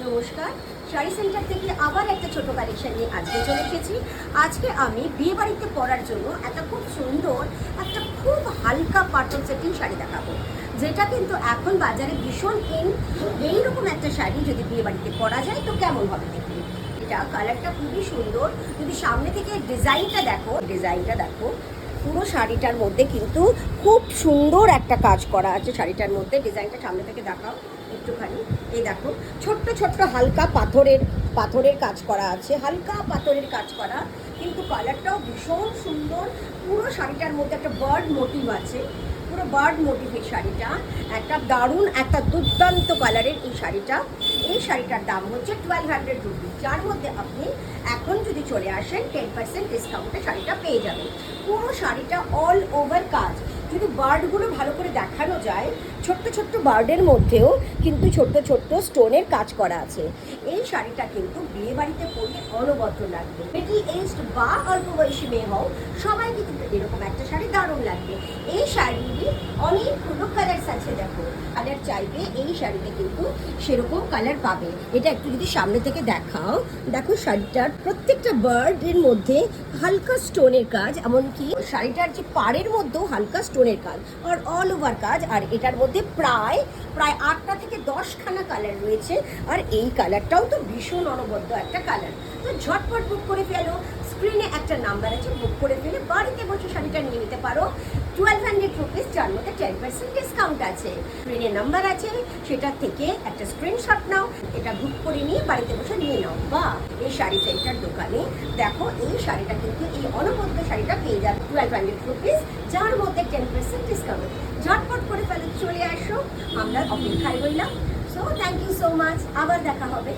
নমস্কার, শাড়ি সেন্টার থেকে আবার একটা ছোট কালেকশন নিয়ে আজকে চলে এসেছি। আজকে আমি বিয়ে বাড়িতে পরার জন্য একটা খুব সুন্দর, একটা খুব হালকা পাটল সেটিং শাড়ি দেখাবো, যেটা কিন্তু এখন বাজারে ভীষণ ইন। এইরকম একটা শাড়ি যদি বিয়ে বাড়িতে পরা যায় তো কেমন হবে দেখুন। এটা কালারটা খুবই সুন্দর। যদি সামনে থেকে ডিজাইনটা দেখো, পুরো শাড়িটার মধ্যে কিন্তু খুব সুন্দর একটা কাজ করা আছে। শাড়িটার মধ্যে ডিজাইনটা সামনে থেকে দেখাও একটুখানি। এই দেখো, ছোট্ট ছোট্ট হালকা পাথরের কাজ করা আছে, হালকা পাথরের কাজ করা, কিন্তু কালারটাও ভীষণ সুন্দর। পুরো শাড়িটার মধ্যে একটা বার্ড মোটিভ আছে, পুরো বার্ড মোটিভের শাড়িটা, একটা দারুণ একটা দুর্দান্ত কালারের এই শাড়িটার দাম হচ্ছে 1200 রুপিস, যার মধ্যে আপনি এখন যদি চলে আসেন 10% ডিসকাউন্টে শাড়িটা পেয়ে যাবেন। পুরো শাড়িটা অল ওভার কাজ। যদি বার্ডগুলো ভালো করে দেখানো যায়, ছোট্ট ছোট্ট বার্ডের মধ্যেও কিন্তু ছোট্ট ছোট্ট স্টোনের কাজ করা আছে। এই শাড়িটা কিন্তু বিয়ে বাড়িতে পরলে অনবদ্য লাগবে। মিডল এজড বা অল্প বয়সী মেয়ে হও, সবাইকে কিন্তু এরকম একটা শাড়ি দারুণ লাগবে। এই শাড়িরই অনেকগুলো কালার আছে। দেখো, কালার চাইবে এই শাড়িতে কিন্তু সেরকম কালার পাবে। এটা একটু যদি সামনে থেকে দেখাও, দেখো শাড়িটার প্রত্যেকটা বার্ডের মধ্যে হালকা স্টোনের কাজ, এমনকি শাড়িটার যে পাড়ের মধ্যেও হালকা স্টোনের কাজ আর অল ওভার কাজ। আর এটার মধ্যে প্রায় 8টা থেকে 10খানা কালার রয়েছে। আর এই কালারটাও তো ভীষণ অনবদ্য একটা কালার। তো ঝটপট বুক করে ফেলো, স্ক্রিনে একটা নাম্বার আছে, বুক করে ফেলে বাড়িতে বসে শাড়িটা নিয়ে নিতে পারো। 1200 রুপিস, যার মধ্যে 10% ডিসকাউন্ট আছে। স্ক্রিনে নাম্বার আছে, সেটার থেকে একটা স্ক্রিনশট নাও, এটা বুক করে নিয়ে বাড়িতে বসে নিয়ে নাও। বা এই শাড়ি সেন্টার দোকানে দেখো, এই শাড়িটা কিন্তু এই অনবদ্য শাড়িটা পেয়ে যাবে 1200 রুপিস, যার মধ্যে 10% ডিসকাউন্ট। ঝটপট করে ফেলে চলে আসো, আমরা অপেক্ষায় রইলাম। So thank you so much, আবার দেখা হবে।